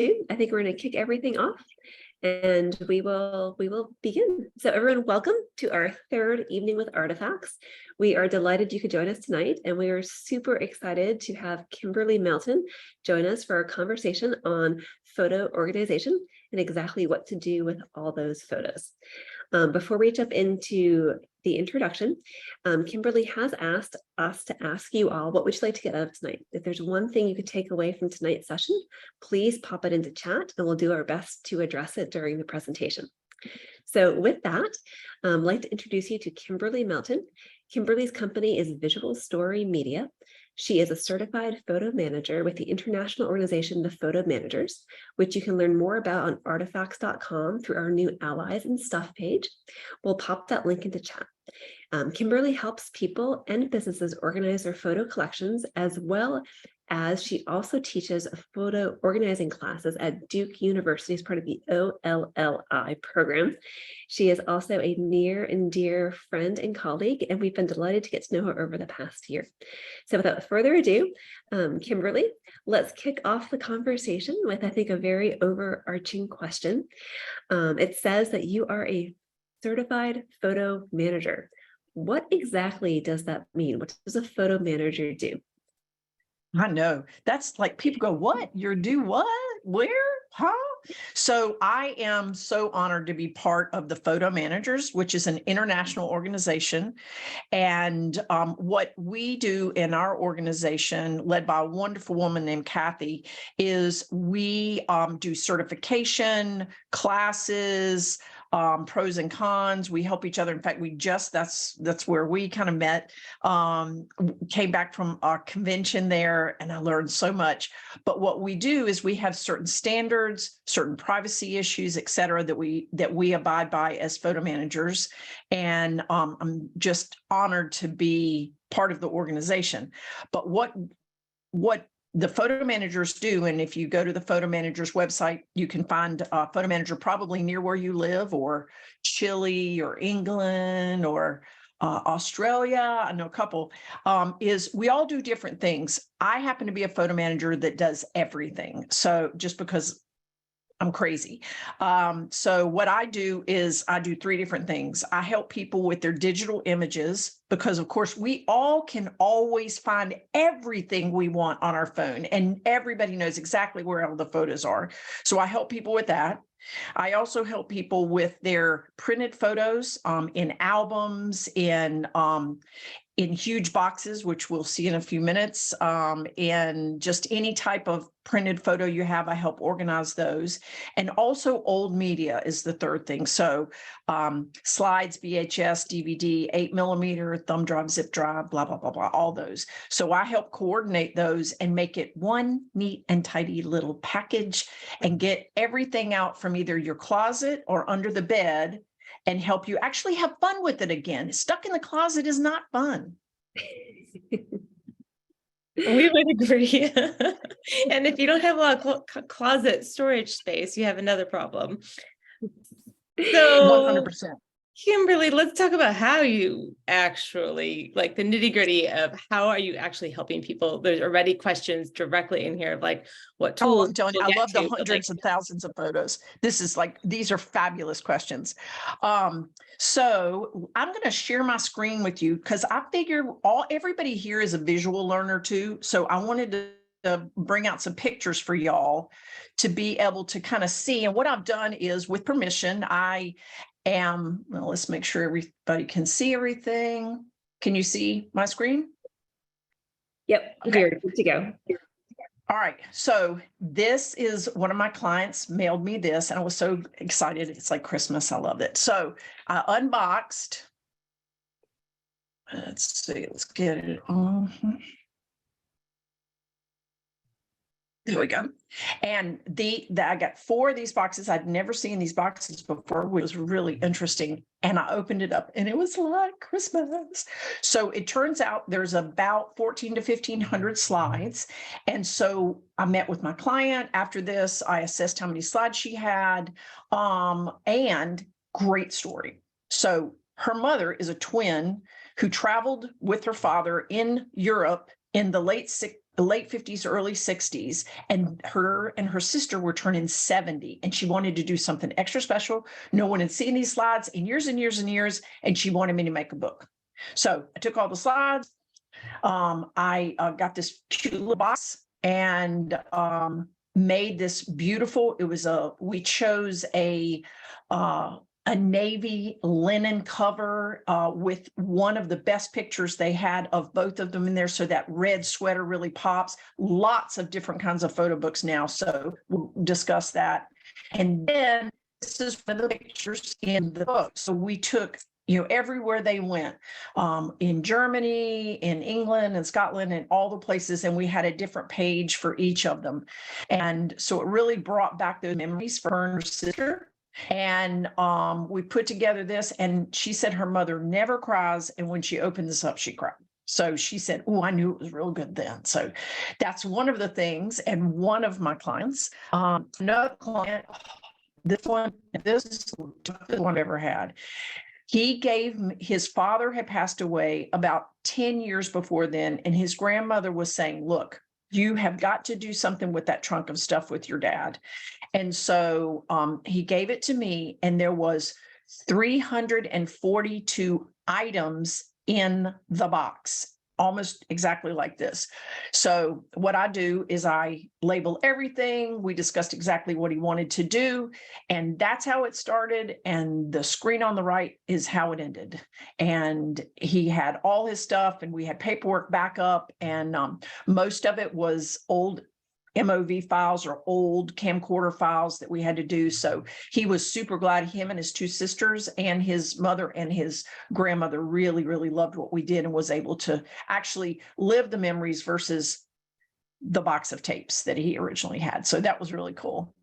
I think we're going to kick everything off and we will begin. So everyone, welcome to our third evening with Artifacts. We are delighted you could join us tonight, and we are super excited to have Kimberly Melton join us for our conversation on photo organization and exactly what to do with all those photos. Before we jump into the introduction, Kimberly has asked us to ask you all, what would you like to get out of tonight? If there's one thing you could take away from tonight's session, please pop it into chat and we'll do our best to address it during the presentation. So with that, I'd like to introduce you to Kimberly Melton. Kimberly's company is Visual Story Media. She is a certified photo manager with the international organization, the Photo Managers, which you can learn more about on artifacts.com through our new Allies and Stuff page. We'll pop that link into chat. Kimberly helps people and businesses organize their photo collections, as well as she also teaches photo organizing classes at Duke University as part of the OLLI program. She is also a near and dear friend and colleague, and we've been delighted to get to know her over the past year. So without further ado, Kimberly, let's kick off the conversation with, I think, a very overarching question. It says that you are a certified photo manager. What exactly does that mean? What does a photo manager do? I know. That's like people go, what? You do what? Where? Huh? So I am so honored to be part of the Photo Managers, which is an international organization. And what we do in our organization, led by a wonderful woman named Kathy, is we do certification, classes, pros and cons. We help each other. In fact, that's where we kind of met. Came back from our convention there, and I learned so much. But what we do is we have certain standards, certain privacy issues, et cetera, that we abide by as photo managers. And I'm just honored to be part of the organization. But what the photo managers do, and if you go to the photo managers website, you can find a photo manager probably near where you live, or Chile or England or Australia. I know a couple, is we all do different things. I happen to be a photo manager that does everything. So just because I'm crazy. So what I do is I do three different things. I help people with their digital images, because of course we all can always find everything we want on our phone, and everybody knows exactly where all the photos are. So I help people with that. I also help people with their printed photos in albums, in huge boxes, which we'll see in a few minutes, and just any type of printed photo you have, I help organize those. And also old media is the third thing. So slides, VHS, DVD, 8mm, thumb drive, zip drive, blah, blah, blah, blah, all those. So I help coordinate those and make it one neat and tidy little package, and get everything out from either your closet or under the bed, and help you actually have fun with it again. Stuck in the closet is not fun. We would agree. And if you don't have a lot of closet storage space, you have another problem. So 100%. Kimberly, let's talk about how you actually, like the nitty gritty of how are you actually helping people? There's already questions directly in here of like what tools. I'm telling you, I love the hundreds and thousands of photos. These are fabulous questions. So I'm going to share my screen with you, because I figure everybody here is a visual learner too. So I wanted to bring out some pictures for y'all to be able to kind of see. And what I've done is, with permission, let's make sure everybody can see everything. Can you see my screen? Yep, okay. Here, good to go. All right, so this is one of my clients mailed me this, and I was so excited. It's like Christmas. I love it. So I unboxed. Let's see, let's get it on. There we go. And I got 4 of these boxes. I'd never seen these boxes before, which was really interesting. And I opened it up, and it was like Christmas. So it turns out there's about 1,400 to 1,500 slides. And so I met with my client after this. I assessed how many slides she had, and great story. So her mother is a twin who traveled with her father in Europe in the late late 50s, early 60s, and her sister were turning 70, and she wanted to do something extra special. No one had seen these slides in years and years and years, and she wanted me to make a book. So I took all the slides. I got this cute little box and made this beautiful. We chose a navy linen cover with one of the best pictures they had of both of them in there. So that red sweater really pops. Lots of different kinds of photo books now. So we'll discuss that. And then this is one of the pictures in the book. So we took, everywhere they went, in Germany, in England, and Scotland, and all the places. And we had a different page for each of them. And so it really brought back those memories for her and her sister. And we put together this, and she said her mother never cries, and when she opened this up, she cried. So she said, "Oh, I knew it was real good then." So that's one of the things. And one of my clients, another client, this is the toughest one I've ever had. His father had passed away about 10 years before then, and his grandmother was saying, "Look, you have got to do something with that trunk of stuff with your dad." And so he gave it to me, and there was 342 items in the box, almost exactly like this. So what I do is I label everything. We discussed exactly what he wanted to do, and that's how it started. And the screen on the right is how it ended. And he had all his stuff, and we had paperwork back up, and most of it was old MOV files or old camcorder files that we had to do. So he was super glad. Him and his two sisters and his mother and his grandmother really, really loved what we did and was able to actually live the memories versus the box of tapes that he originally had. So that was really cool.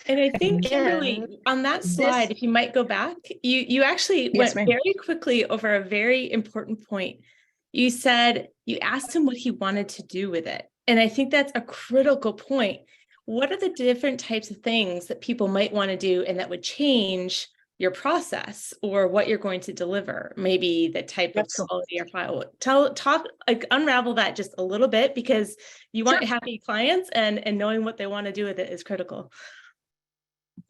And I think, Kimberly, on that slide, if you might go back, you actually went very quickly over a very important point. You said you asked him what he wanted to do with it. And I think that's a critical point. What are the different types of things that people might want to do and that would change your process or what you're going to deliver? Maybe the type of quality or file. Unravel that just a little bit, because you want happy clients, and knowing what they want to do with it is critical.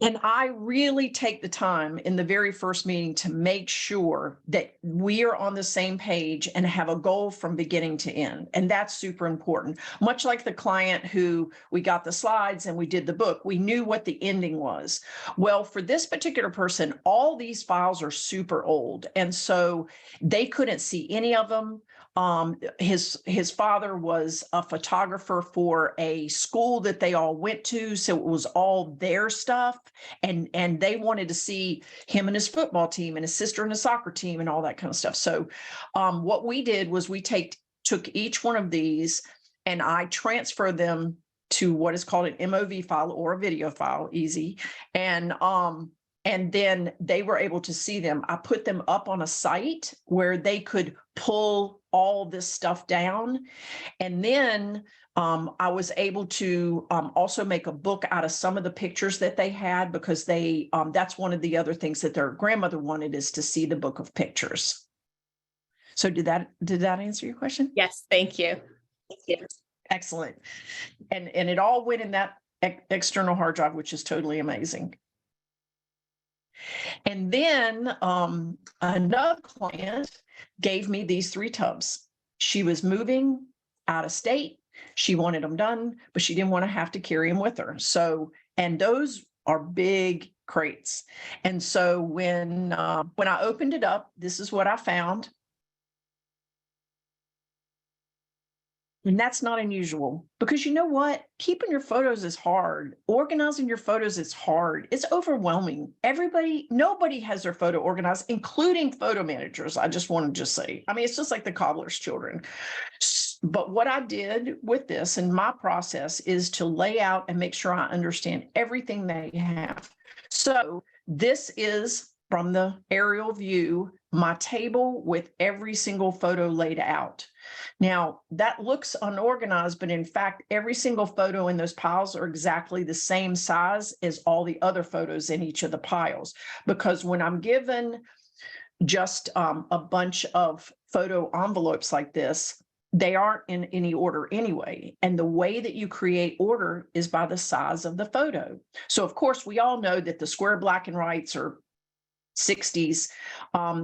And I really take the time in the very first meeting to make sure that we are on the same page and have a goal from beginning to end. And that's super important. Much like the client who we got the slides and we did the book, we knew what the ending was. Well, for this particular person, all these files are super old. And so they couldn't see any of them. His father was a photographer for a school that they all went to, so it was all their stuff, and they wanted to see him and his football team and his sister and his soccer team and all that kind of stuff. So what we did was we took each one of these, and I transferred them to what is called an MOV file or a video file, easy, and then they were able to see them. I put them up on a site where they could pull all this stuff down. And then I was able to also make a book out of some of the pictures that they had, because that's one of the other things that their grandmother wanted, is to see the book of pictures. So did that answer your question? Yes, thank you. Yes. Excellent. And it all went in that external hard drive, which is totally amazing. And then another client gave me these 3 tubs. She was moving out of state. She wanted them done, but she didn't want to have to carry them with her. So, and those are big crates. And so when I opened it up, this is what I found. And that's not unusual, because you know what? Keeping your photos is hard. Organizing your photos is hard. It's overwhelming. Nobody has their photo organized, including photo managers. I just want to say, I mean, it's just like the cobbler's children. But what I did with this and my process is to lay out and make sure I understand everything they have. So this is, from the aerial view, my table with every single photo laid out. Now, that looks unorganized, but in fact, every single photo in those piles are exactly the same size as all the other photos in each of the piles. Because when I'm given just a bunch of photo envelopes like this, they aren't in any order anyway. And the way that you create order is by the size of the photo. So of course, we all know that the square black and whites are 60s.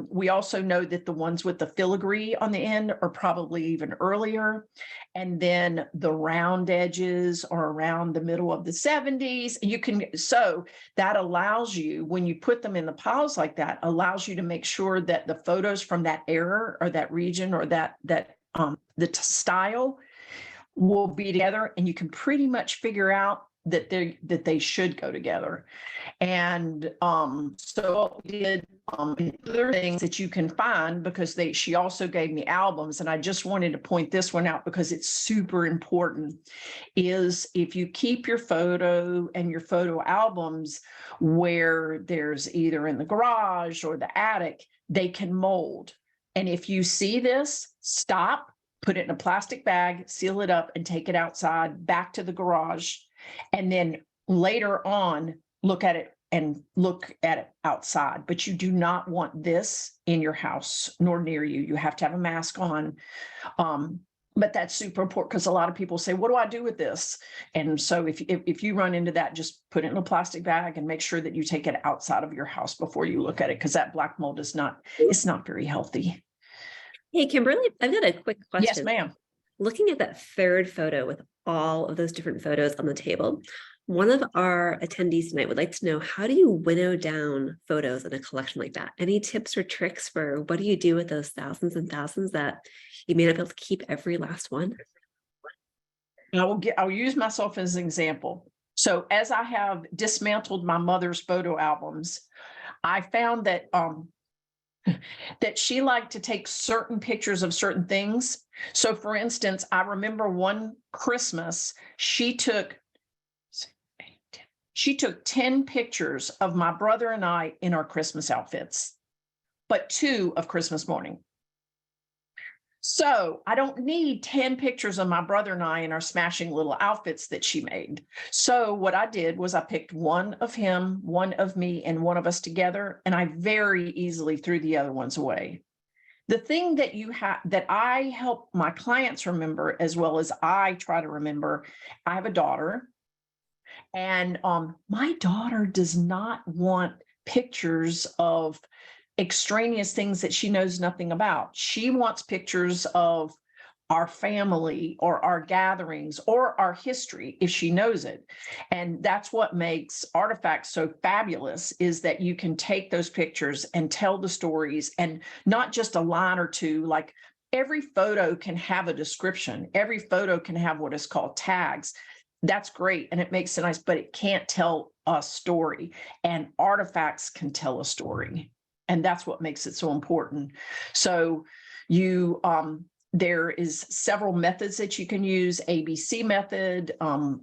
We also know that the ones with the filigree on the end are probably even earlier. And then the round edges are around the middle of the 70s. So that allows you, when you put them in the piles like that, allows you to make sure that the photos from that era or that region or the style will be together, and you can pretty much figure out that they should go together. And so what we did, other things that you can find, because she also gave me albums, and I just wanted to point this one out because it's super important, is if you keep your photo and your photo albums where there's either in the garage or the attic, they can mold. And if you see this, stop, put it in a plastic bag, seal it up, and take it outside, back to the garage. And then later on, look at it outside. But you do not want this in your house nor near you. You have to have a mask on. But that's super important, because a lot of people say, what do I do with this? And so if you run into that, just put it in a plastic bag and make sure that you take it outside of your house before you look at it, because that black mold it's not very healthy. Hey, Kimberly, I've got a quick question. Yes, ma'am. Looking at that third photo with all of those different photos on the table, one of our attendees tonight would like to know, how do you winnow down photos in a collection like that? Any tips or tricks for what do you do with those thousands and thousands that you may not be able to keep every last one? I'll use myself as an example. So as I have dismantled my mother's photo albums, I found that that she liked to take certain pictures of certain things. So for instance, I remember one Christmas, she took 10 pictures of my brother and I in our Christmas outfits, but 2 of Christmas morning. So I don't need 10 pictures of my brother and I in our smashing little outfits that she made. So what I did was I picked one of him, one of me, and one of us together, and I very easily threw the other ones away. The thing that that I help my clients remember, as well as I try to remember, I have a daughter, and my daughter does not want pictures of extraneous things that she knows nothing about. She wants pictures of our family or our gatherings or our history if she knows it. And that's what makes Artifacts so fabulous, is that you can take those pictures and tell the stories, and not just a line or two. Like, every photo can have a description. Every photo can have what is called tags. That's great, and it makes it nice, but it can't tell a story. And Artifacts can tell a story. And that's what makes it so important. So there is several methods that you can use. ABC method.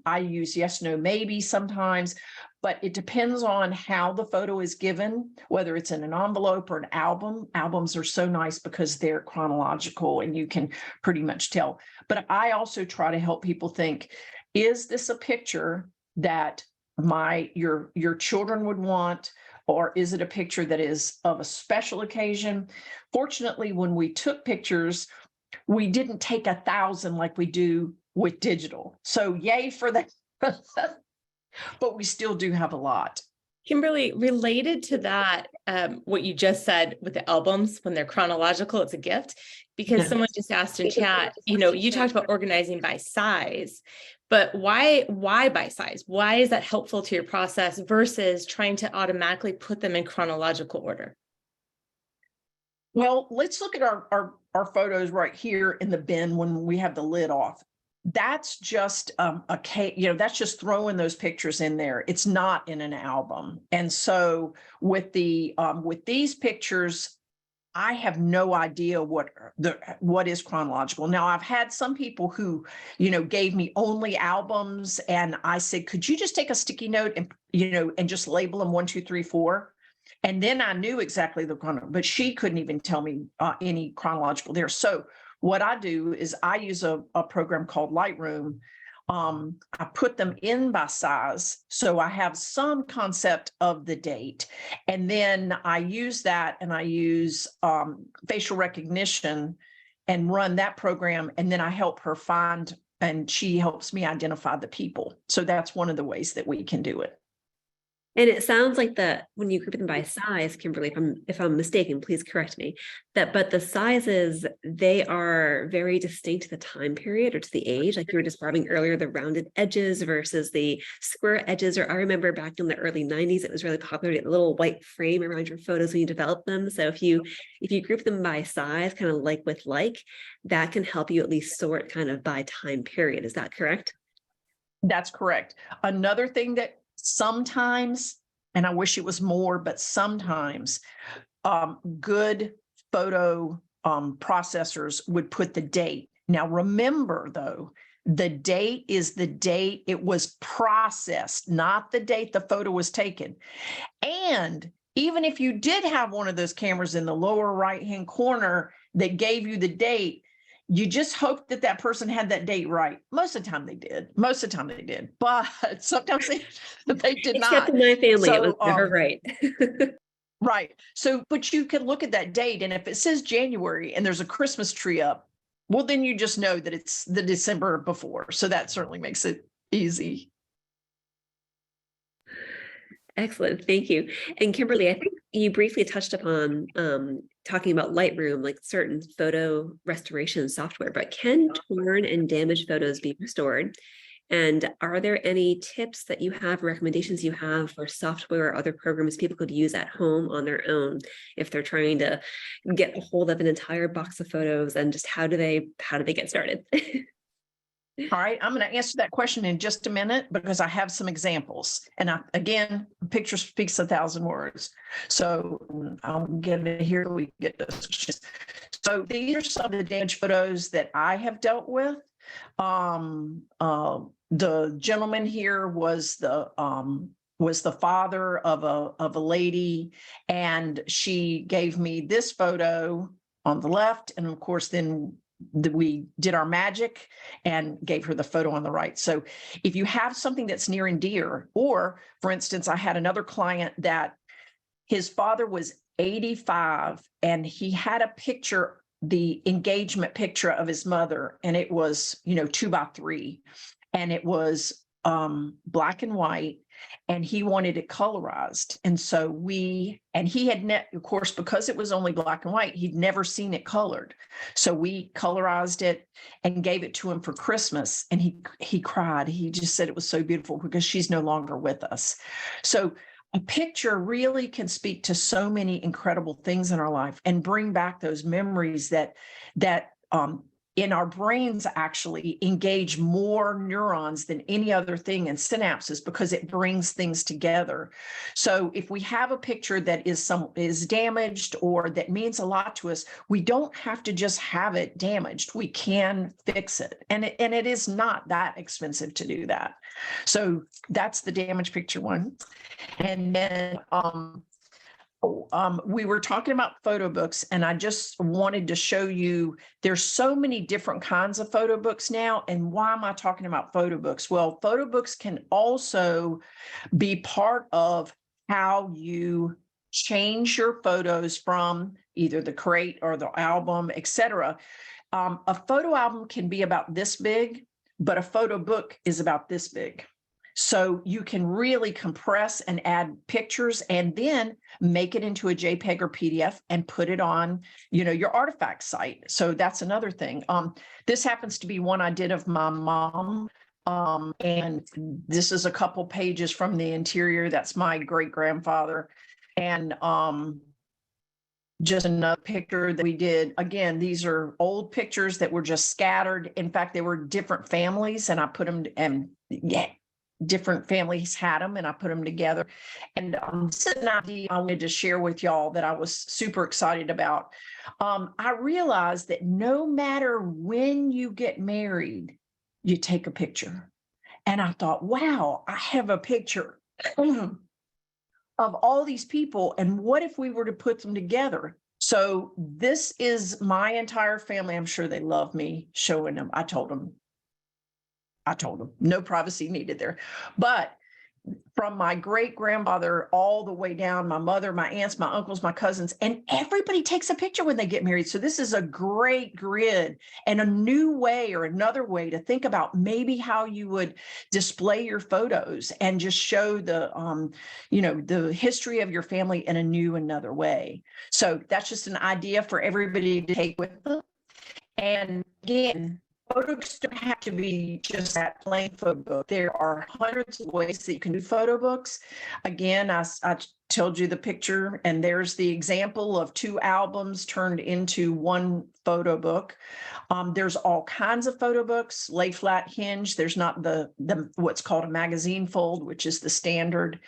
I use yes, no, maybe sometimes, but it depends on how the photo is given, whether it's in an envelope or an album. Albums are so nice because they're chronological and you can pretty much tell. But I also try to help people think, is this a picture that your children would want? Or is it a picture that is of a special occasion? Fortunately, when we took pictures, we didn't take 1,000 like we do with digital. So yay for that. But we still do have a lot. Kimberly, related to that, what you just said with the albums, when they're chronological, it's a gift, because someone just asked in chat, you talked about organizing by size, but why by size? Why is that helpful to your process versus trying to automatically put them in chronological order? Well, let's look at our photos right here in the bin when we have the lid off. That's just that's just throwing those pictures in there. It's not in an album. And so with these pictures, I have no idea what is chronological. Now, I've had some people who, gave me only albums, and I said, could you just take a sticky note and, and just label them 1, 2, 3, 4? And then I knew exactly the chronological, but she couldn't even tell me any chronological there. So what I do is I use a program called Lightroom. I put them in by size, so I have some concept of the date. And then I use that, and I use facial recognition and run that program. And then I help her find, and she helps me identify the people. So that's one of the ways that we can do it. And it sounds like that when you group them by size, Kimberly, if I'm mistaken, please correct me, but the sizes, they are very distinct to the time period or to the age, like you were describing earlier, the rounded edges versus the square edges. Or I remember back in the early 90s, it was really popular to get a little white frame around your photos when you develop them. So if you group them by size, kind of like with like, that can help you at least sort kind of by time period. Is that correct? That's correct. Another thing that sometimes, and I wish it was more, but sometimes good photo processors would put the date. Now, remember though, the date is the date it was processed, not the date the photo was taken. And even if you did have one of those cameras in the lower right-hand corner that gave you the date, you just hope that that person had that date right. Most of the time they did. But sometimes they did not. Except in my family, So, it was never right. Right. So, but you can look at that date, and if it says January and there's a Christmas tree up, well, then you just know that it's the December before. So that certainly makes it easy. Excellent. Thank you. And Kimberly, I think you briefly touched upon talking about Lightroom, like certain photo restoration software, but can torn and damaged photos be restored? And are there any tips that you have, recommendations you have for software or other programs people could use at home on their own if they're trying to get a hold of an entire box of photos, and just how do they get started? All right, I'm going to answer that question in just a minute because I have some examples. And again, a picture speaks 1,000 words. So I'll get it here. We get this. So these are some of the damaged photos that I have dealt with. The gentleman here was the father of a lady, and she gave me this photo on the left, and of course, then we did our magic and gave her the photo on the right. So if you have something that's near and dear, or for instance, I had another client that his father was 85 and he had a picture, the engagement picture of his mother, and it was, 2x3, and it was black and white, and he wanted it colorized. And so he had, of course, because it was only black and white, he'd never seen it colored. So we colorized it and gave it to him for Christmas. And he cried. He just said it was so beautiful because she's no longer with us. So a picture really can speak to so many incredible things in our life and bring back those memories that in our brains actually engage more neurons than any other thing in synapses, because it brings things together. So if we have a picture that is damaged or that means a lot to us, we don't have to just have it damaged. We can fix it. And it is not that expensive to do that. So that's the damaged picture one. And then we were talking about photo books, and I just wanted to show you there's so many different kinds of photo books now. And why am I talking about photo books? Well, photo books can also be part of how you change your photos from either the crate or the album, etc. A photo album can be about this big, but a photo book is about this big. So you can really compress and add pictures and then make it into a JPEG or PDF and put it on, your Artifacts site. So that's another thing. This happens to be one I did of my mom. And this is a couple pages from the interior. That's my great grandfather. And just another picture that we did. Again, these are old pictures that were just scattered. In fact, they were different families, and I put them, and different families had them, and I put them together. And this is an idea I wanted to share with y'all that I was super excited about. I realized that no matter when you get married, you take a picture. And I thought, wow, I have a picture of all these people. And what if we were to put them together? So this is my entire family. I'm sure they love me showing them. I told them, no privacy needed there. But from my great grandmother all the way down, my mother, my aunts, my uncles, my cousins, and everybody takes a picture when they get married. So this is a great grid and a new way or another way to think about maybe how you would display your photos and just show the, the history of your family in a new, another way. So that's just an idea for everybody to take with them. And again, photos don't have to be just that plain photo book. There are hundreds of ways that you can do photo books. Again, I told you the picture, and there's the example of 2 albums turned into 1 photo book. There's all kinds of photo books, lay flat hinge. There's not the what's called a magazine fold, which is the standard.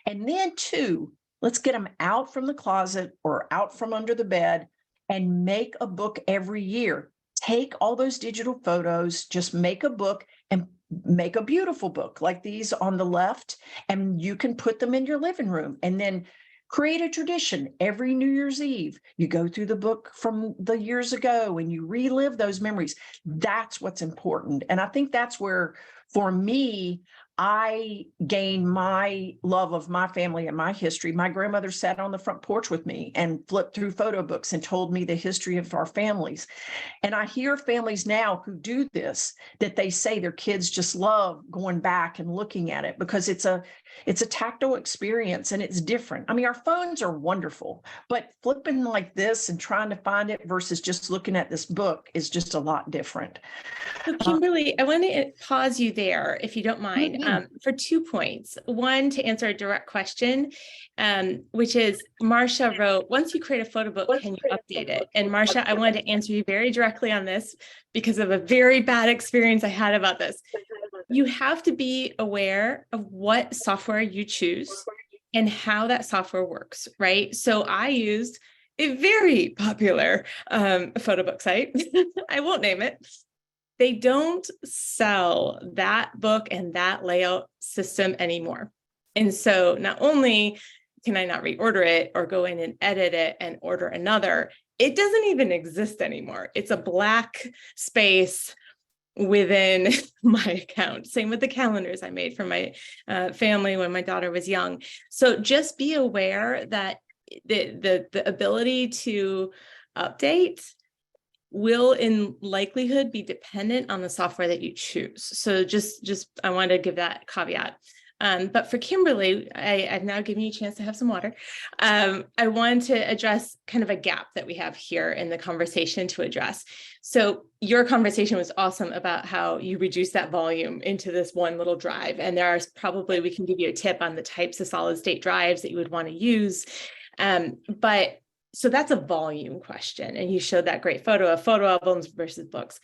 And then 2, let's get them out from the closet or out from under the bed and make a book every year. Take all those digital photos, just make a book and make a beautiful book like these on the left, and you can put them in your living room and then create a tradition. Every New Year's Eve, you go through the book from the years ago and you relive those memories. That's what's important. And I think that's where, for me, I gained my love of my family and my history. My grandmother sat on the front porch with me and flipped through photo books and told me the history of our families. And I hear families now who do this, that they say their kids just love going back and looking at it because it's a tactile experience and it's different. I mean, our phones are wonderful, but flipping like this and trying to find it versus just looking at this book is just a lot different. So Kimberly, I want to pause you there, if you don't mind, for 2 points. One, to answer a direct question, which is, Marcia wrote, once you create a photo book, can you update it? And Marcia, I wanted to answer you very directly on this because of a very bad experience I had about this. You have to be aware of what software you choose and how that software works, right? So I used a very popular photo book site. I won't name it. They don't sell that book and that layout system anymore. And so not only can I not reorder it or go in and edit it and order another, it doesn't even exist anymore. It's a black space within my account. Same with the calendars I made for my family when my daughter was young. So just be aware that the ability to update will in likelihood be dependent on the software that you choose. So just I wanted to give that caveat. But for Kimberly, I've now given you a chance to have some water. I want to address kind of a gap that we have here in the conversation to address. So your conversation was awesome about how you reduce that volume into this one little drive. And there are probably, we can give you a tip on the types of solid state drives that you would want to use. So that's a volume question. And you showed that great photo of photo albums versus books.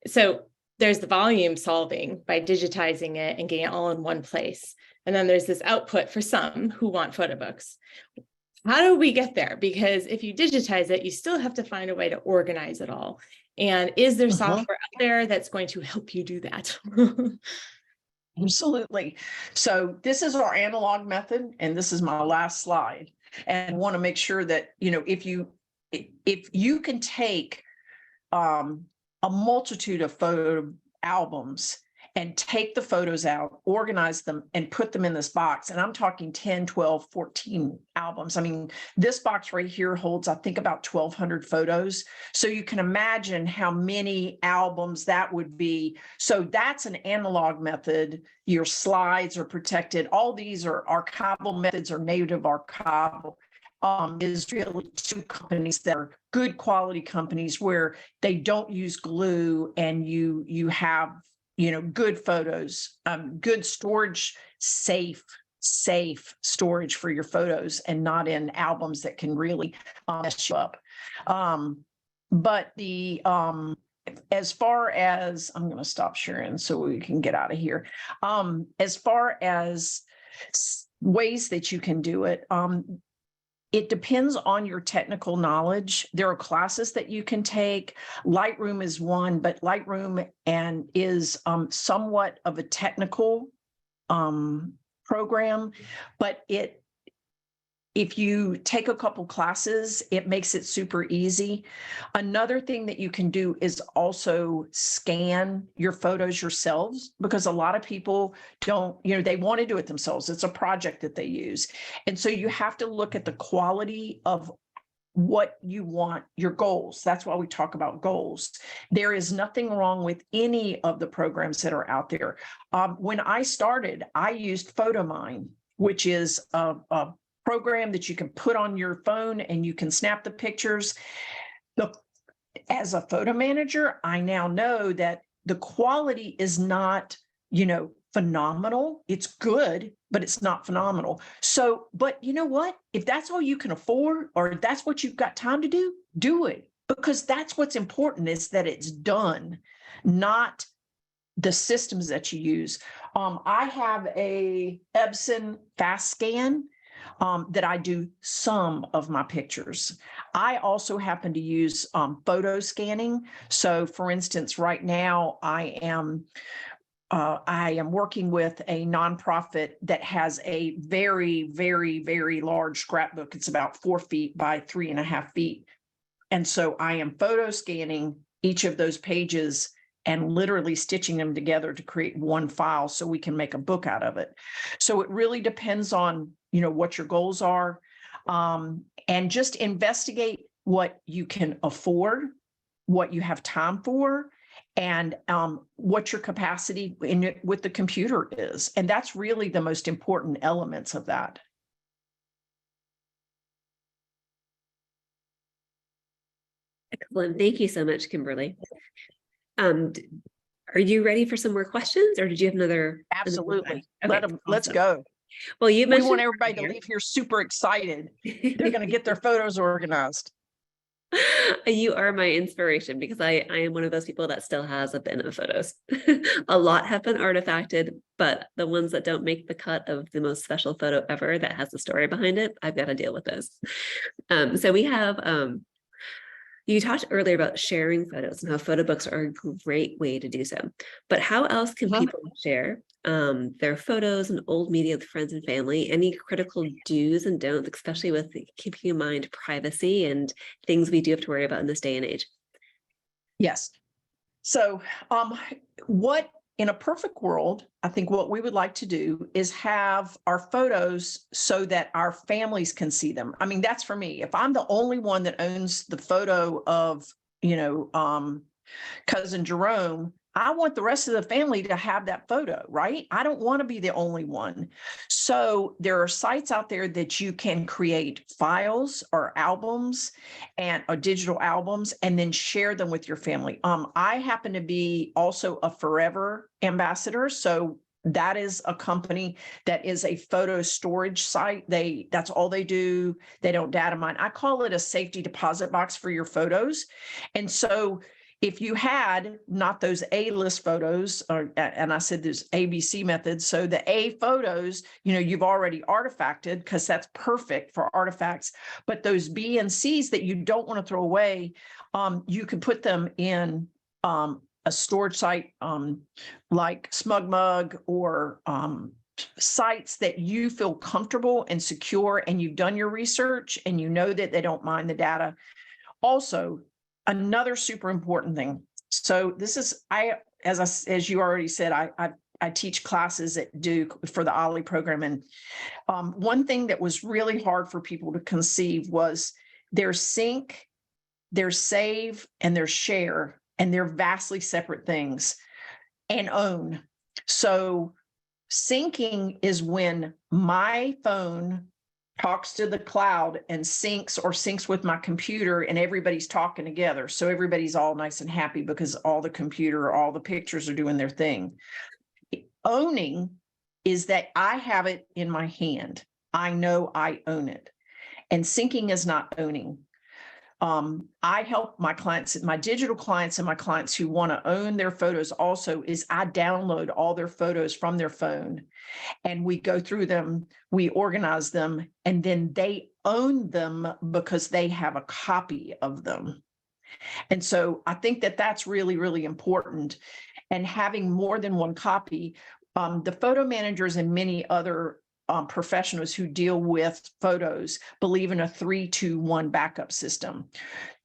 So there's the volume solving by digitizing it and getting it all in one place. And then there's this output for some who want photo books. How do we get there? Because if you digitize it, you still have to find a way to organize it all. And is there software out there that's going to help you do that? Absolutely. So this is our analog method, and this is my last slide. And I want to make sure that, if you can take a multitude of photo albums and take the photos out, organize them, and put them in this box. And I'm talking 10, 12, 14 albums. I mean, this box right here holds, I think, about 1,200 photos. So you can imagine how many albums that would be. So that's an analog method. Your slides are protected. All these are archival methods or native archival. Is really 2 companies that are good quality companies where they don't use glue, and you have good photos, good storage, safe storage for your photos, and not in albums that can really mess you up. But the as far as, I'm going to stop sharing so we can get out of here. As far as ways that you can do it, it depends on your technical knowledge. There are classes that you can take. Lightroom is one, but Lightroom is somewhat of a technical program, but if you take a couple classes, it makes it super easy. Another thing that you can do is also scan your photos yourselves, because a lot of people don't, they want to do it themselves. It's a project that they use. And so you have to look at the quality of what you want, your goals. That's why we talk about goals. There is nothing wrong with any of the programs that are out there. When I started, I used PhotoMine, which is a program that you can put on your phone and you can snap the pictures. As a photo manager, I now know that the quality is not, phenomenal. It's good, but it's not phenomenal. So, but you know what? If that's all you can afford, or if that's what you've got time to do, do it. Because that's what's important, is that it's done, not the systems that you use. I have a Epson fast scan that I do some of my pictures. I also happen to use photo scanning. So for instance, right now I am working with a nonprofit that has a very, very, very large scrapbook. It's about 4 feet by 3.5 feet. And so I am photo scanning each of those pages and literally stitching them together to create one file so we can make a book out of it. So it really depends on, what your goals are, and just investigate what you can afford, what you have time for, and what your capacity with the computer is. And that's really the most important elements of that. Excellent. Thank you so much, Kimberly. Are you ready for some more questions, or did you have another? Absolutely. Okay, Let's go. Well, you mentioned we want everybody to leave here super excited. They're going to get their photos organized. You are my inspiration, because I am one of those people that still has a bin of photos. A lot have been artifacted, but the ones that don't make the cut of the most special photo ever that has a story behind it, I've got to deal with those. So we have, you talked earlier about sharing photos and how photo books are a great way to do so. But how else can people share their photos and old media with friends and family? Any critical do's and don'ts, especially with keeping in mind privacy and things we do have to worry about in this day and age? Yes. So in a perfect world, I think what we would like to do is have our photos so that our families can see them. I mean, that's for me. If I'm the only one that owns the photo of, cousin Jerome, I want the rest of the family to have that photo, right? I don't want to be the only one. So there are sites out there that you can create files or albums or digital albums, and then share them with your family. I happen to be also a Forever ambassador. So that is a company that is a photo storage site. That's all they do. They don't data mine. I call it a safety deposit box for your photos. And so if you had not those A-list photos, and I said there's ABC methods, so the A photos, you've already artifacted, because that's perfect for artifacts. But those B and C's that you don't want to throw away, you can put them in a storage site like SmugMug, or sites that you feel comfortable and secure, and you've done your research and you know that they don't mine the data. Also, another super important thing. So this is, as you already said, I teach classes at Duke for the OLLI program. And one thing that was really hard for people to conceive was their sync, their save, and their share, and they're vastly separate things, and own. So syncing is when my phone talks to the cloud and syncs with my computer, and everybody's talking together. So everybody's all nice and happy because all the pictures are doing their thing. Owning is that I have it in my hand. I know I own it. And syncing is not owning. I help my clients, my digital clients, and my clients who want to own their photos also, is I download all their photos from their phone, and we go through them, we organize them, and then they own them because they have a copy of them. And so I think that that's really, really important. And having more than one copy, the photo managers and many other professionals who deal with photos believe in a 3-2-1 backup system.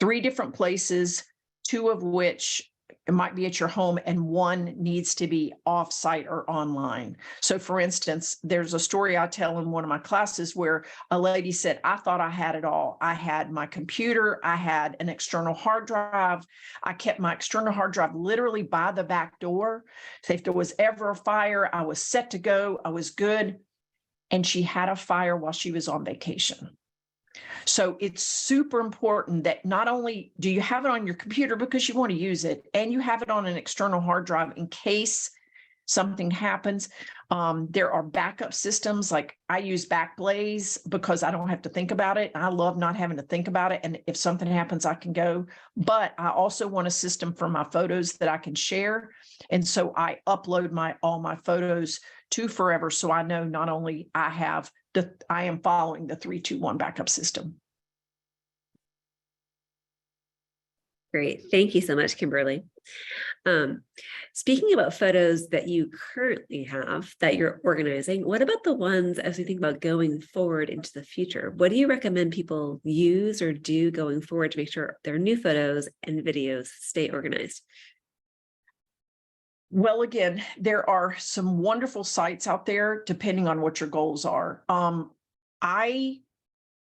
3 different places, 2 of which it might be at your home and 1 needs to be off-site or online. So for instance, there's a story I tell in one of my classes where a lady said, I thought I had it all. I had my computer, I had an external hard drive. I kept my external hard drive literally by the back door. So if there was ever a fire, I was set to go, I was good. And she had a fire while she was on vacation. So it's super important that not only do you have it on your computer because you want to use it, and you have it on an external hard drive in case something happens. There are backup systems, like I use Backblaze because I don't have to think about it. I love not having to think about it. And if something happens, I can go. But I also want a system for my photos that I can share. And so I upload all my photos to Forever. So I know not only I am following the 3-2-1 backup system. Great. Thank you so much, Kimberly. Speaking about photos that you currently have that you're organizing, what about the ones as we think about going forward into the future? What do you recommend people use or do going forward to make sure their new photos and videos stay organized? Well, again, there are some wonderful sites out there, depending on what your goals are. I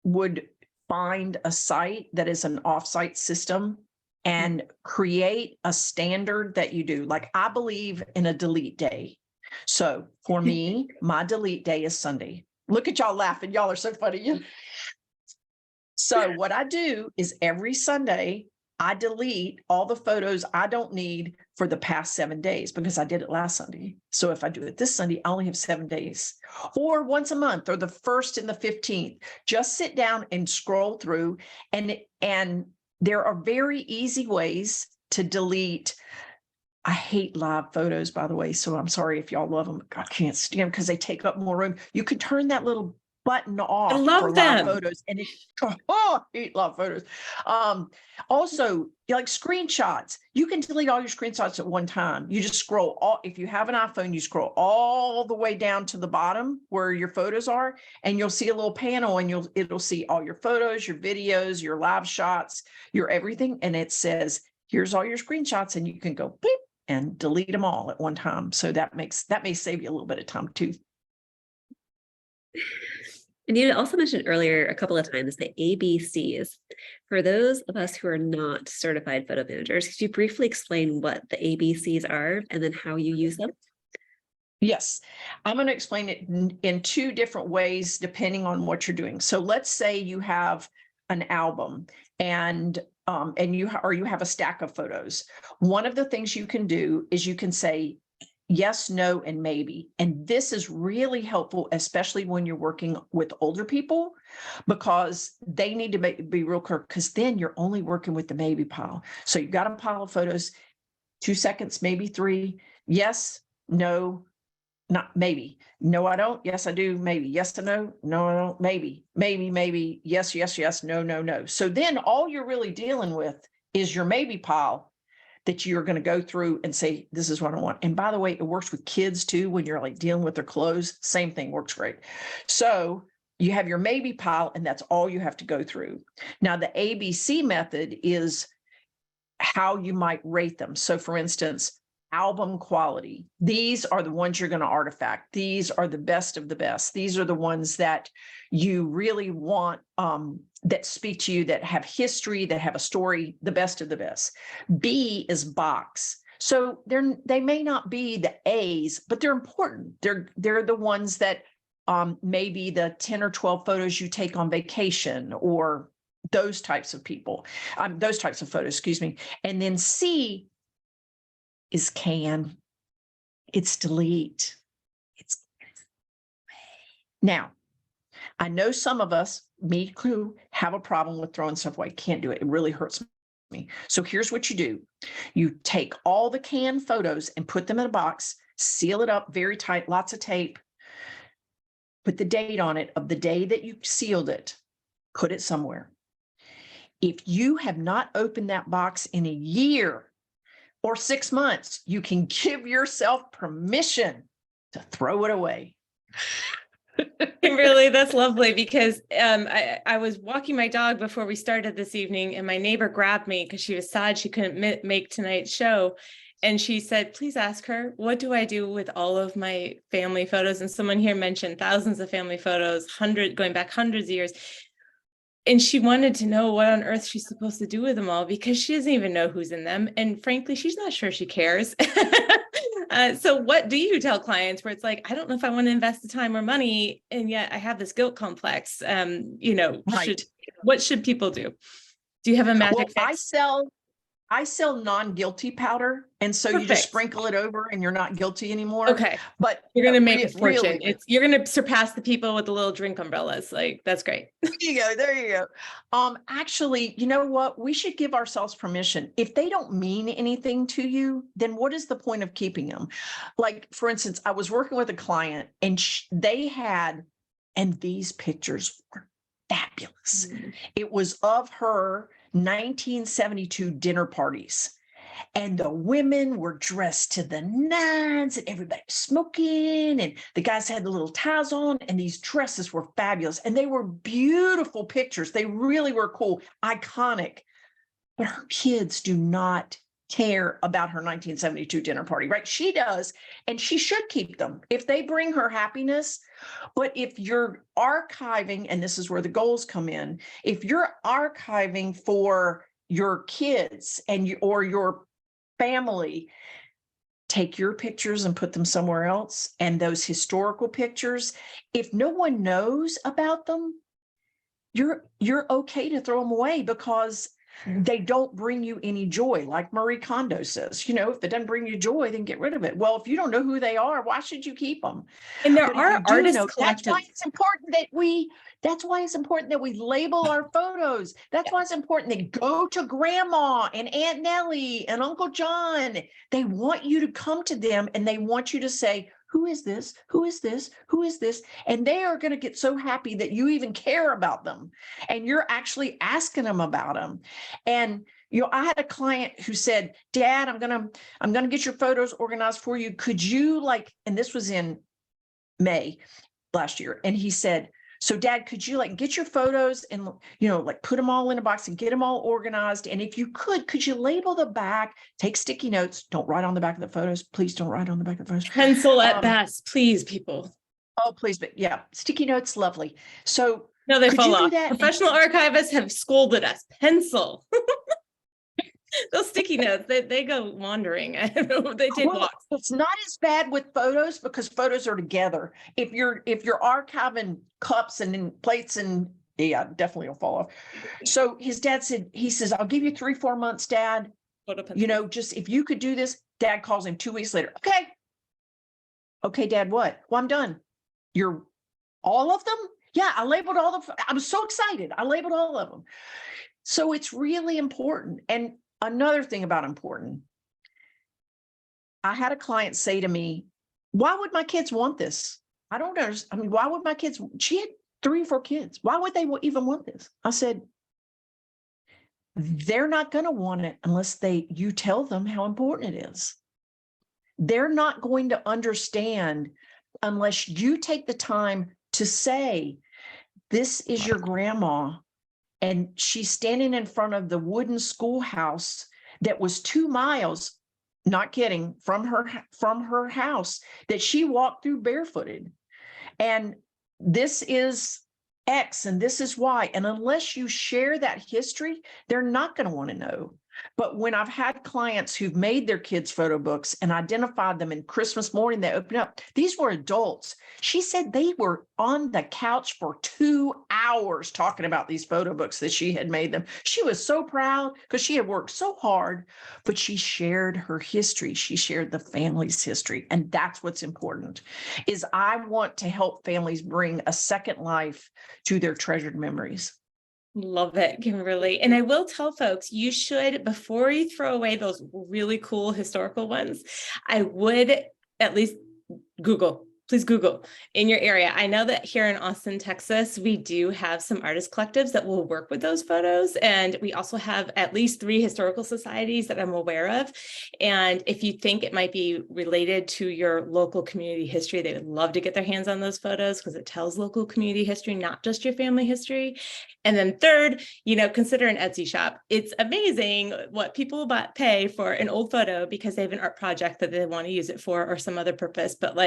would find a site that is an offsite system and create a standard that you do. Like, I believe in a delete day. So for me, my delete day is Sunday. Look at y'all laughing. Y'all are so funny. So what I do is every Sunday, I delete all the photos I don't need for the past 7 days, because I did it last Sunday. So if I do it this Sunday, I only have 7 days, or once a month, or the 1st and the 15th. Just sit down and scroll through, and there are very easy ways to delete. I hate live photos, by the way, so I'm sorry if y'all love them. I can't stand them because they take up more room. You can turn that little button off. I love for them. live photos, and I hate live photos. Also, like screenshots, you can delete all your screenshots at one time. You just scroll if you have an iPhone, you scroll all the way down to the bottom where your photos are, and you'll see a little panel, and it'll see all your photos, your videos, your live shots, your everything, and it says, here's all your screenshots, and you can go beep and delete them all at one time. So that may save you a little bit of time too. And you also mentioned earlier a couple of times the ABCs. For those of us who are not certified photo managers, could you briefly explain what the ABCs are and then how you use them? Yes, I'm going to explain it in 2 different ways, depending on what you're doing. So let's say you have an album and you have a stack of photos. One of the things you can do is you can say yes, no, and maybe. And this is really helpful, especially when you're working with older people, because they need to be real clear, because then you're only working with the maybe pile. So you've got a pile of photos, 2 seconds, maybe 3, yes, no, not maybe, no, I don't, yes, I do, maybe, yes, no, no, I don't, maybe, yes, yes, yes, no, no, no. So then all you're really dealing with is your maybe pile that you're going to go through and say, this is what I want. And by the way, it works with kids too. When you're like dealing with their clothes, same thing, works great. So you have your maybe pile, and that's all you have to go through. Now, the ABC method is how you might rate them. So for instance, album quality. These are the ones you're going to artifact. These are the best of the best. These are the ones that you really want, that speak to you, that have history, that have a story, the best of the best. B is box. So they may not be the A's, but they're important. They're the ones that maybe the 10 or 12 photos you take on vacation, or those types of people, those types of photos, excuse me. And then C is can. It's delete. Now, I know some of us, me included, have a problem with throwing stuff away. Can't do it. It really hurts me. So here's what you do. You take all the canned photos and put them in a box, seal it up very tight, lots of tape, put the date on it of the day that you sealed it, put it somewhere. If you have not opened that box in a year or 6 months, you can give yourself permission to throw it away. Kimberly, that's lovely because I was walking my dog before we started this evening, and my neighbor grabbed me because she was sad she couldn't make tonight's show. And she said, please ask her, what do I do with all of my family photos? And someone here mentioned thousands of family photos, going back hundreds of years. And she wanted to know what on earth she's supposed to do with them all because she doesn't even know who's in them. And frankly, she's not sure she cares. So what do you tell clients where it's like, I don't know if I want to invest the time or money, and yet I have this guilt complex? Right. What should people do? Do you have a magic fix? I sell non-guilty powder. And so you just sprinkle it over and you're not guilty anymore. Okay. But you're going to make a fortune. You're going to surpass the people with the little drink umbrellas. Like, that's great. There you go. Actually, you know what? We should give ourselves permission. If they don't mean anything to you, then what is the point of keeping them? Like, for instance, I was working with a client and and these pictures were fabulous. Mm-hmm. It was of her 1972 dinner parties. And the women were dressed to the nines and everybody was smoking and the guys had the little ties on and these dresses were fabulous. And they were beautiful pictures. They really were cool, iconic. But her kids do not care about her 1972 dinner party, right? She does, and she should keep them if they bring her happiness. But if you're archiving, and this is where the goals come in, if you're archiving for your kids or your family, take your pictures and put them somewhere else. And those historical pictures, if no one knows about them, you're okay to throw them away because they don't bring you any joy. Like Marie Kondo says, if it doesn't bring you joy, then get rid of it. Well, if you don't know who they are, why should you keep them? And there are artists collectives. That's why it's important that we label our photos. That's why it's important that go to grandma and Aunt Nellie and Uncle John. They want you to come to them and they want you to say, who is this? Who is this? Who is this? And they are going to get so happy that you even care about them. And you're actually asking them about them. And I had a client who said, Dad, I'm going to get your photos organized for you. Could you and this was in May last year. And he said, so Dad, could you get your photos and, put them all in a box and get them all organized? And if you could you label the back, take sticky notes, don't write on the back of the photos. Please don't write on the back of the photos. Pencil at best, please, people. Oh, please. But yeah, sticky notes, lovely. So no, they fall off. Professional archivists have scolded us. Pencil. Those sticky notes, they go wandering. I don't know, they take walks. It's not as bad with photos because photos are together. If you're archiving cups and then plates and definitely will fall off. So his dad he says, I'll give you 3-4 months, Dad. Just if you could do this. Dad calls him 2 weeks later. Okay, Dad, what? Well, I'm done. You're all of them? Yeah, I labeled all of them. I was so excited. I labeled all of them. So it's really important. And another thing about important, I had a client say to me, why would my kids want this? I don't understand. I mean, why would my kids, she had 3 or 4 kids. Why would they even want this? I said, they're not going to want it unless you tell them how important it is. They're not going to understand unless you take the time to say, this is your grandma. And she's standing in front of the wooden schoolhouse that was 2 miles, not kidding, from her house that she walked through barefooted. And this is X and this is Y. And unless you share that history, they're not going to want to know. But when I've had clients who've made their kids' photo books and identified them in Christmas morning, they open up. These were adults. She said they were on the couch for 2 hours talking about these photo books that she had made them. She was so proud because she had worked so hard, but she shared her history. She shared the family's history. And that's what's important, is I want to help families bring a second life to their treasured memories. Love it, Kimberly. And I will tell folks, you should, before you throw away those really cool historical ones, I would at least Google please Google in your area. I know that here in Austin, Texas, we do have some artist collectives that will work with those photos. And we also have at least 3 historical societies that I'm aware of. And if you think it might be related to your local community history, they would love to get their hands on those photos because it tells local community history, not just your family history. And then third, consider an Etsy shop. It's amazing what people pay for an old photo because they have an art project that they want to use it for or some other purpose. But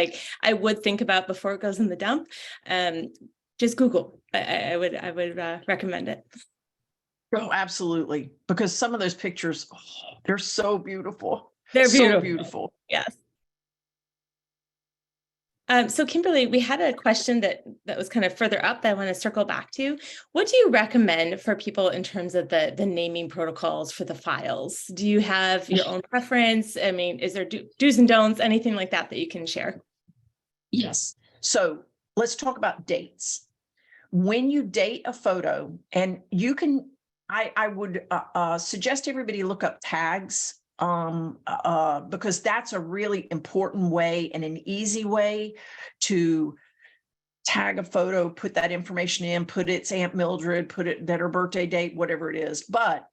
I would think about before it goes in the dump, just Google. I would recommend it. Oh, absolutely. Because some of those pictures, they're so beautiful. They're so beautiful. Yes. So Kimberly, we had a question that was kind of further up that I want to circle back to. What do you recommend for people in terms of the naming protocols for the files? Do you have your own preference? I mean, is there do's and don'ts, anything like that you can share? Yes. So let's talk about dates. When you date a photo, and you can, I would suggest everybody look up tags. Because that's a really important way and an easy way to tag a photo, put that information in, put its Aunt Mildred, put it that her birthday date, whatever it is. But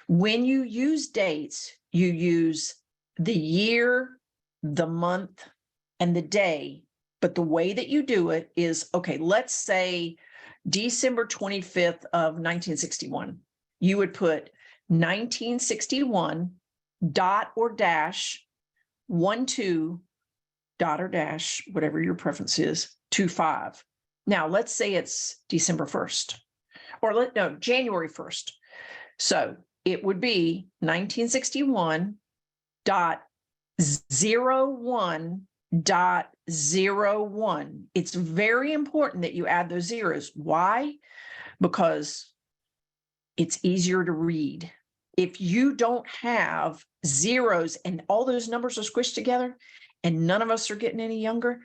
when you use dates, you use the year, the month, and the day. But the way that you do it is, okay, let's say December 25th of 1961. You would put 1961 dot or dash 12 dot or dash, whatever your preference is, 25. Now let's say it's December 1st or January 1st. So it would be 1961 dot 01 dot 01. It's very important that you add those zeros. Why? Because it's easier to read. If you don't have zeros and all those numbers are squished together and none of us are getting any younger,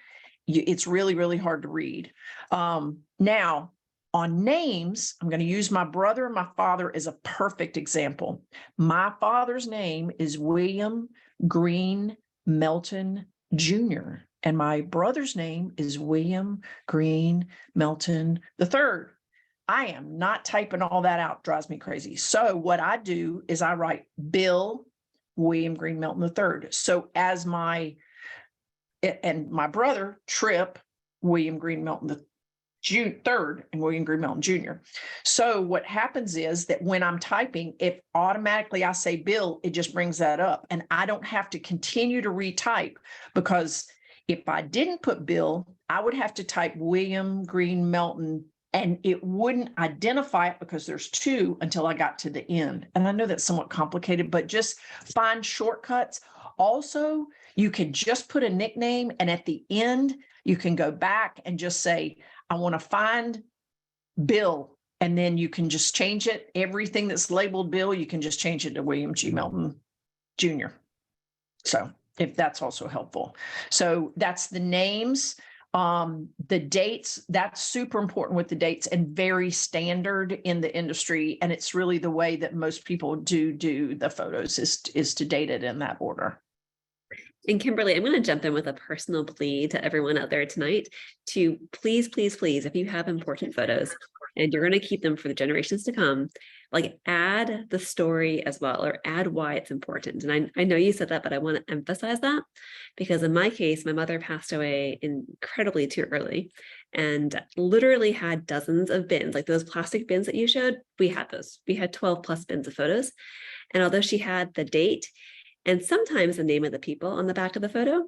it's really, really hard to read. Now, on names, I'm going to use my brother and my father as a perfect example. My father's name is William Green Melton Jr., and my brother's name is William Green Melton III. I am not typing all that out, drives me crazy. So what I do is I write Bill William Green Melton III. So as my brother, Tripp William Green Melton III and William Green Melton Jr. So what happens is that when I'm typing, if automatically I say Bill, it just brings that up. And I don't have to continue to retype, because if I didn't put Bill, I would have to type William Green Melton and it wouldn't identify it because there's 2 until I got to the end. And I know that's somewhat complicated, but just find shortcuts. Also, you can just put a nickname, and at the end, you can go back and just say, I want to find Bill. And then you can just change it. Everything that's labeled Bill, you can just change it to William G. Melton Jr. So if that's also helpful. So that's the names. The dates, that's super important with the dates and very standard in the industry. And it's really the way that most people do the photos is to date it in that order. And Kimberly, I'm going to jump in with a personal plea to everyone out there tonight to please, please, please, if you have important photos and you're going to keep them for the generations to come, like add the story as well, or add why it's important. And I know you said that, but I want to emphasize that because in my case, my mother passed away incredibly too early and literally had dozens of bins, like those plastic bins that you showed. We had those. We had 12 plus bins of photos. And although she had the date and sometimes the name of the people on the back of the photo,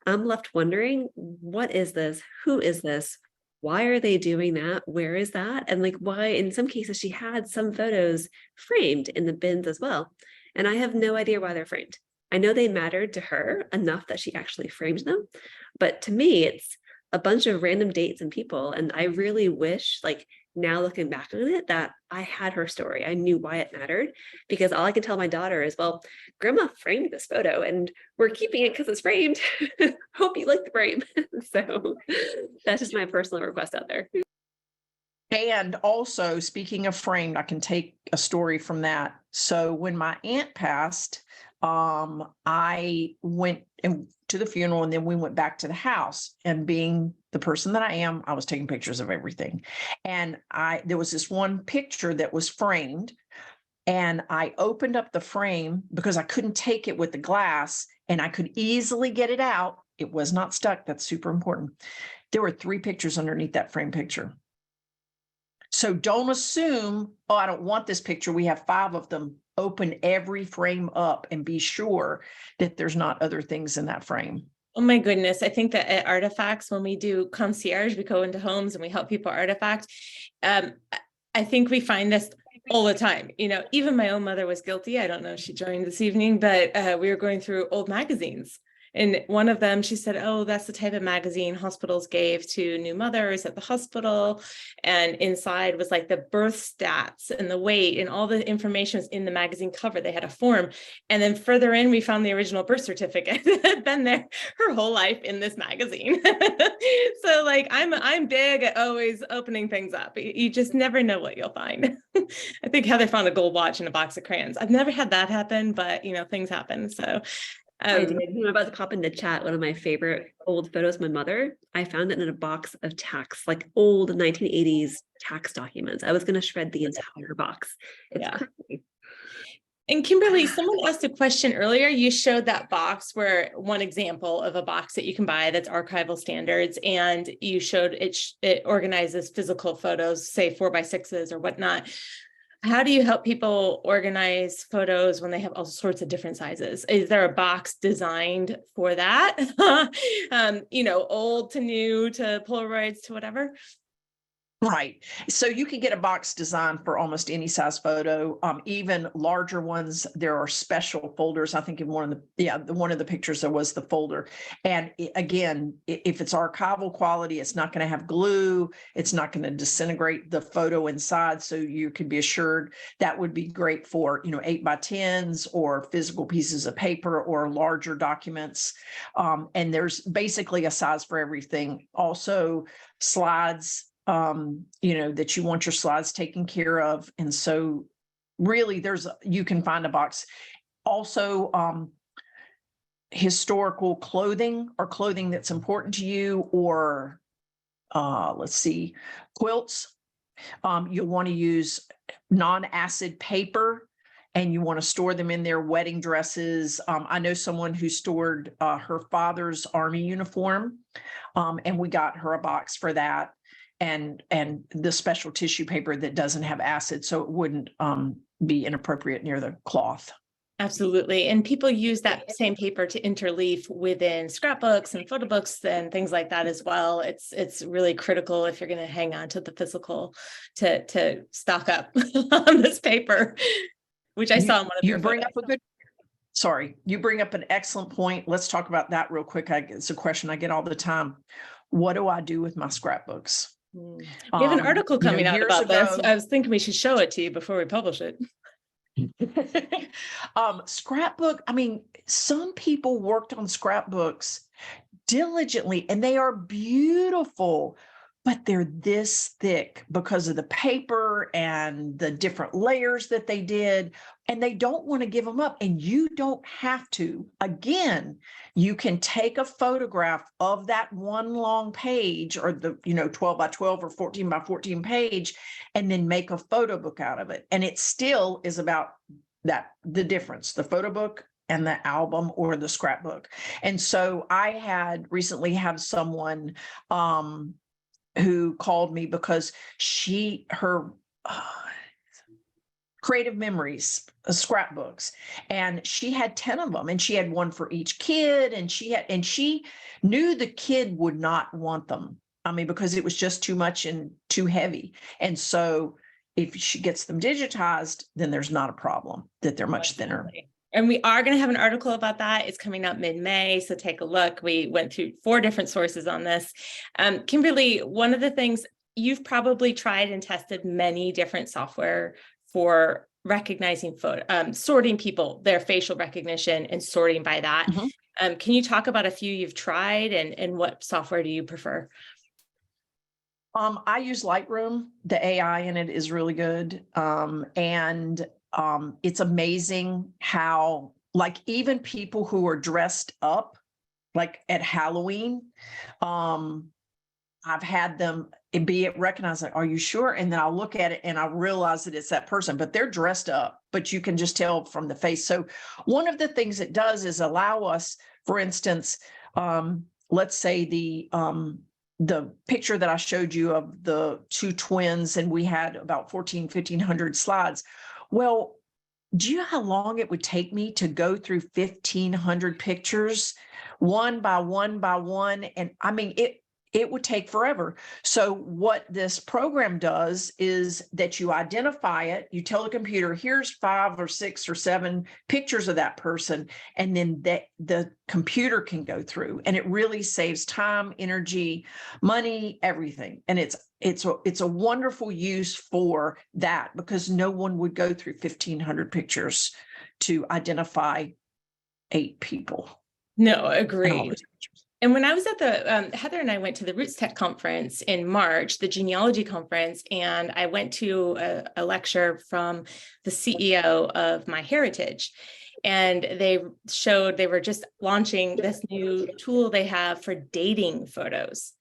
I'm left wondering, what is this? Who is this? Why are they doing that? Where is that? And like, why, in some cases, she had some photos framed in the bins as well. And I have no idea why they're framed. I know they mattered to her enough that she actually framed them. But to me, it's a bunch of random dates and people. And I really wish, like, now looking back on it, that I had her story. I knew why it mattered, because all I can tell my daughter is, well, grandma framed this photo and we're keeping it because it's framed. Hope you like the frame. So that's just my personal request out there. And also, speaking of framed, I can take a story from that. So when my aunt passed, I went and to the funeral, and then we went back to the house. And being the person that I am, I was taking pictures of everything. And there was this one picture that was framed, and I opened up the frame because I couldn't take it with the glass, and I could easily get it out. It was not stuck. That's super important. There were 3 pictures underneath that frame picture. So don't assume, oh, I don't want this picture. We have 5 of them. Open every frame up and be sure that there's not other things in that frame. Oh my goodness. I think that at Artifacts, when we do concierge, we go into homes and we help people artifact. I think we find this all the time. You know, even my own mother was guilty. I don't know if she joined this evening, but we were going through old magazines. And one of them, she said, oh, that's the type of magazine hospitals gave to new mothers at the hospital. And inside was like the birth stats and the weight and all the information was in the magazine cover. They had a form. And then further in, we found the original birth certificate that had been there her whole life in this magazine. So like, I'm big at always opening things up. You just never know what you'll find. I think Heather found a gold watch in a box of crayons. I've never had that happen, but you know, things happen. So I did. I'm about to pop in the chat. One of my favorite old photos of my mother. I found it in a box of tax, like old 1980s tax documents. I was going to shred the entire box. It's crazy. And Kimberly, someone asked a question earlier. You showed that box where one example of a box that you can buy that's archival standards, and you showed it organizes physical photos, say 4x6s or whatnot. How do you help people organize photos when they have all sorts of different sizes? Is there a box designed for that? You know, old to new to Polaroids to whatever? Right. So you can get a box designed for almost any size photo, even larger ones. There are special folders. I think in one of the pictures there was the folder. And again, if it's archival quality, it's not going to have glue. It's not going to disintegrate the photo inside. So you can be assured that would be great for, 8x10s or physical pieces of paper or larger documents. And there's basically a size for everything. Also, slides, that you want your slides taken care of. And so really you can find a box. Also, historical clothing or clothing that's important to you, or quilts. You'll want to use non-acid paper, and you want to store them in their wedding dresses. I know someone who stored her father's army uniform, and we got her a box for that. And the special tissue paper that doesn't have acid, so it wouldn't be inappropriate near the cloth. Absolutely. And people use that same paper to interleaf within scrapbooks and photo books and things like that as well. It's really critical if you're going to hang on to the physical to stock up on this paper, which I saw in one of your photos. You bring up an excellent point. Let's talk about that real quick. It's a question I get all the time. What do I do with my scrapbooks? We have an article coming out about this. I was thinking we should show it to you before we publish it. Scrapbook. I mean, some people worked on scrapbooks diligently, and they are beautiful, but they're this thick because of the paper and the different layers that they did, and they don't want to give them up. And you don't have to. Again, you can take a photograph of that one long page, or the 12x12 or 14x14 page, and then make a photo book out of it. And it still is about the difference, the photo book and the album or the scrapbook. And so I had recently have someone who called me because her creative memories scrapbooks, and she had 10 of them, and she had one for each kid, and she knew the kid would not want them. I mean, because it was just too much and too heavy. And so if she gets them digitized, then there's not a problem that they're much thinner. And we are going to have an article about that. It's coming out mid-May, so take a look. We went through 4 different sources on this. Kimberly, one of the things you've probably tried and tested many different software for recognizing photo, sorting people, their facial recognition and sorting by that. Mm-hmm. Can you talk about a few you've tried, and what software do you prefer? I use Lightroom. The AI in it is really good. And it's amazing how, like, even people who are dressed up like at Halloween, I've had them be recognized, like, are you sure? And then I'll look at it and I realize that it's that person, but they're dressed up, but you can just tell from the face. So one of the things it does is allow us, for instance, let's say the picture that I showed you of the two twins, and we had about 1,500 slides. Well, do you know how long it would take me to go through 1,500 pictures one by one by one? And I mean, it would take forever. So what this program does is that you identify it, you tell the computer, here's 5 or 6 or 7 pictures of that person, and then the computer can go through, and it really saves time, energy, money, everything. And it's a wonderful use for that, because no one would go through 1,500 pictures to identify 8 people. No, agree. And when I was at the, Heather and I went to the Roots Tech conference in March, the genealogy conference, and I went to a lecture from the CEO of MyHeritage. And they were just launching this new tool they have for dating photos.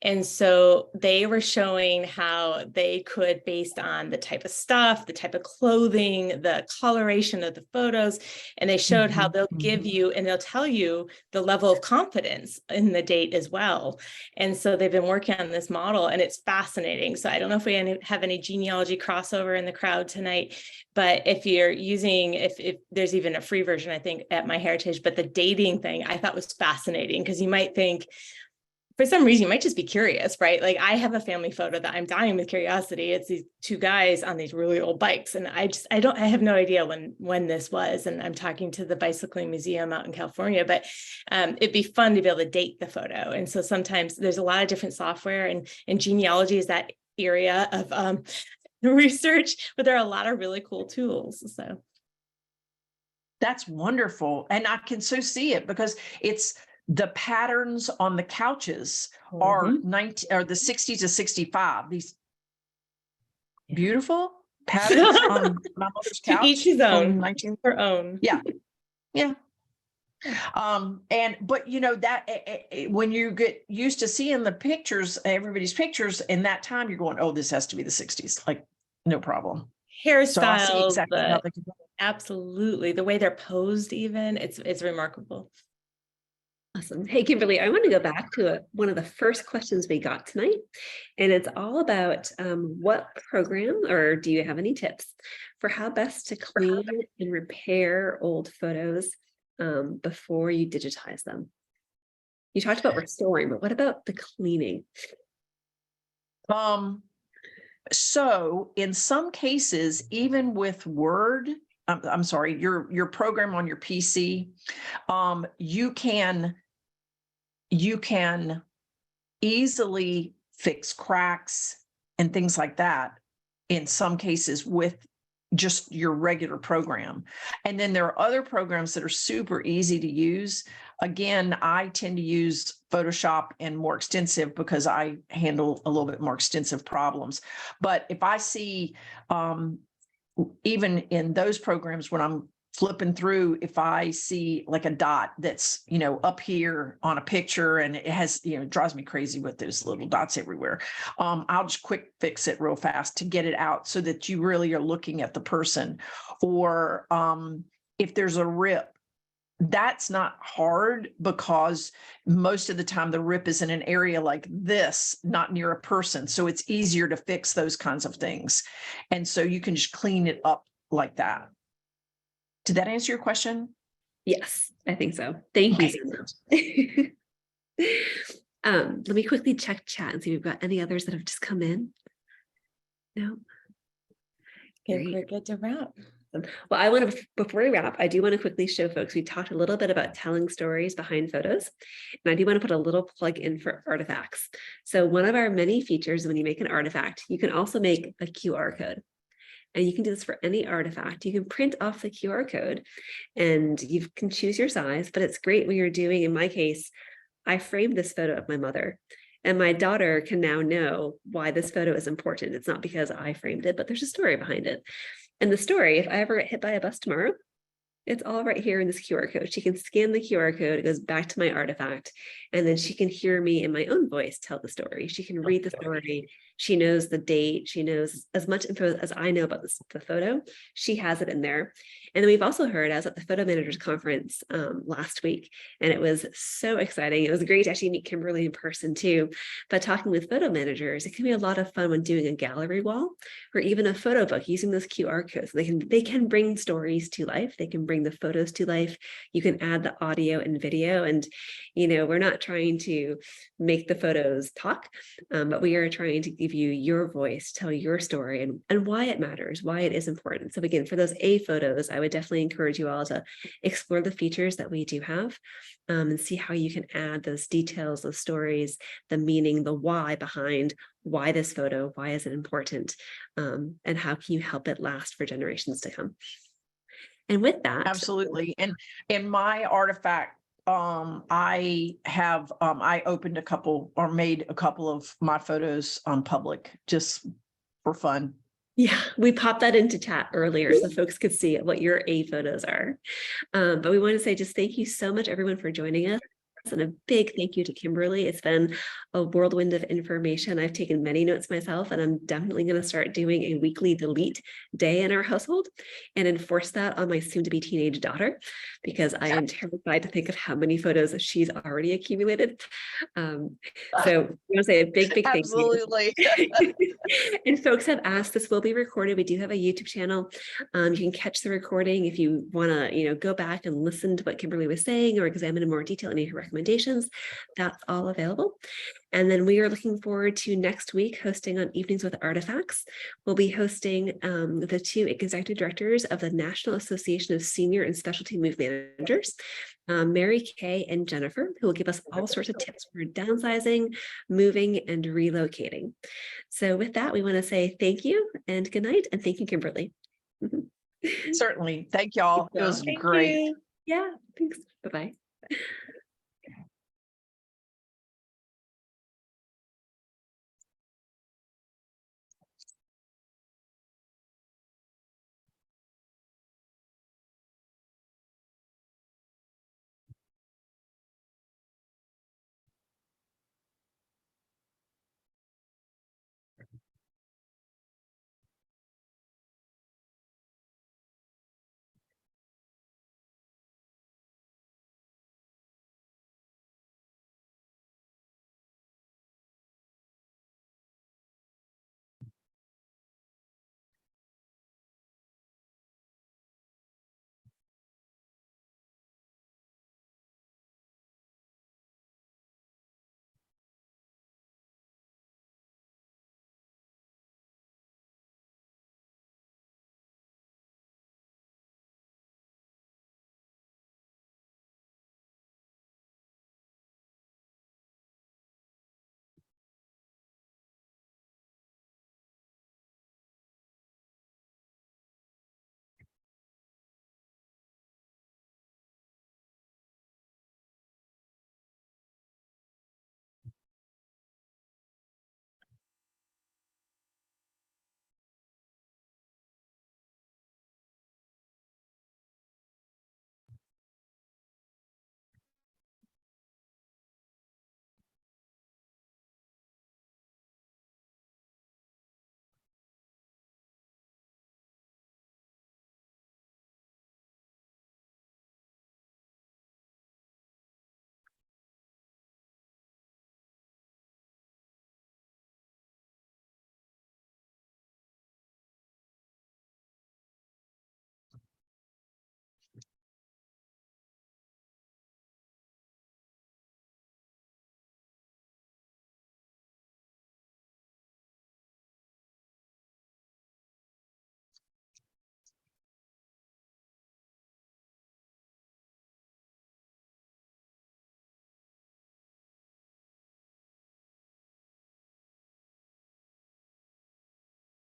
And so they were showing how they could, based on the type of stuff, the type of clothing, the coloration of the photos, and they showed how they'll give you, and they'll tell you the level of confidence in the date as well. And so they've been working on this model, and it's fascinating. So I don't know if we have any genealogy crossover in the crowd tonight, but if you're using, if there's even a free version, I think, at MyHeritage, but the dating thing I thought was fascinating, because you might think, for some reason, you might just be curious, right? Like, I have a family photo that I'm dying with curiosity. It's these 2 guys on these really old bikes. And I have no idea when this was. And I'm talking to the Bicycling Museum out in California, but it'd be fun to be able to date the photo. And so sometimes there's a lot of different software, and genealogy is that area of research, but there are a lot of really cool tools. So that's wonderful. And I can so see it, because it's, the patterns on the couches are the 60 to 65. These beautiful patterns on my mother's couch. To each his own. Her own. Yeah. Yeah. But you know, that when you get used to seeing the pictures, everybody's pictures in that time, you're going, oh, this has to be the 60s. Like, no problem. Hairstyles, so exactly how they can do it. Absolutely. The way they're posed, even, it's remarkable. Awesome. Hey, Kimberly, I want to go back to one of the first questions we got tonight, and it's all about what program, or do you have any tips for how best to clean and repair old photos before you digitize them? You talked about restoring, but what about the cleaning? So in some cases, even with Word, I'm sorry, your program on your PC, you can easily fix cracks and things like that in some cases with just your regular program. And then there are other programs that are super easy to use. Again, I tend to use Photoshop and more extensive, because I handle a little bit more extensive problems. But if I see, even in those programs, when I'm flipping through, if I see like a dot that's, you know, up here on a picture, and it has, you know, it drives me crazy with those little dots everywhere. I'll just quick fix it real fast to get it out, so that you really are looking at the person. Or if there's a rip, that's not hard, because most of the time the rip is in an area like this, not near a person. So it's easier to fix those kinds of things. And so you can just clean it up like that. Did that answer your question? Yes, I think so. Thank you so much. Let me quickly check chat and see if we've got any others that have just come in. No. We're good to wrap. Well, I want to, before we wrap, I do want to quickly show folks, we talked a little bit about telling stories behind photos, and I do want to put a little plug in for artifacts. So one of our many features, when you make an artifact, you can also make a QR code. And you can do this for any artifact. You can print off the QR code and you can choose your size, but it's great when you're doing, in my case, I framed this photo of my mother, and my daughter can now know why this photo is important. It's not because I framed it, but there's a story behind it. And the story, if I ever get hit by a bus tomorrow It's all right here in this QR code. She can scan the QR code, it goes back to my artifact, and then she can hear me in my own voice tell the story. She can read the story. She knows the date. She knows as much info as I know about the photo. She has it in there. And then we've also heard, I was at the Photo Managers Conference last week, and it was so exciting. It was great to actually meet Kimberly in person too. But talking with photo managers, it can be a lot of fun when doing a gallery wall or even a photo book using those QR codes. They can bring stories to life. They can bring the photos to life. You can add the audio and video. And, we're not trying to make the photos talk, but we are trying to give you your voice, tell your story and why it matters, why it is important. So again, for those A photos, I would definitely encourage you all to explore the features that we do have and see how you can add those details, those stories, the meaning, the why behind why this photo, why is it important, and how can you help it last for generations to come. And with that, absolutely. And in my artifact, I opened a couple or made a couple of my photos public just for fun. Yeah, we popped that into chat earlier so folks could see what your A photos are. But we want to say just thank you so much, everyone, for joining us. And a big thank you to Kimberly. It's been a whirlwind of information. I've taken many notes myself, and I'm definitely going to start doing a weekly delete day in our household and enforce that on my soon-to-be teenage daughter, because I am terrified to think of how many photos she's already accumulated. So I want to say a big thank you. Absolutely. And folks have asked, this will be recorded. We do have a YouTube channel. You can catch the recording if you want to, go back and listen to what Kimberly was saying or examine in more detail any of her recommendations. That's all available. And then we are looking forward to next week hosting on Evenings with Artifacts. We'll be hosting the two executive directors of the National Association of Senior and Specialty Move Managers, Mary Kay and Jennifer, who will give us all sorts of tips for downsizing, moving, and relocating. So with that, we want to say thank you and good night. And thank you, Kimberly. Certainly. Thank y'all. It was great. Yeah, thanks. Bye-bye.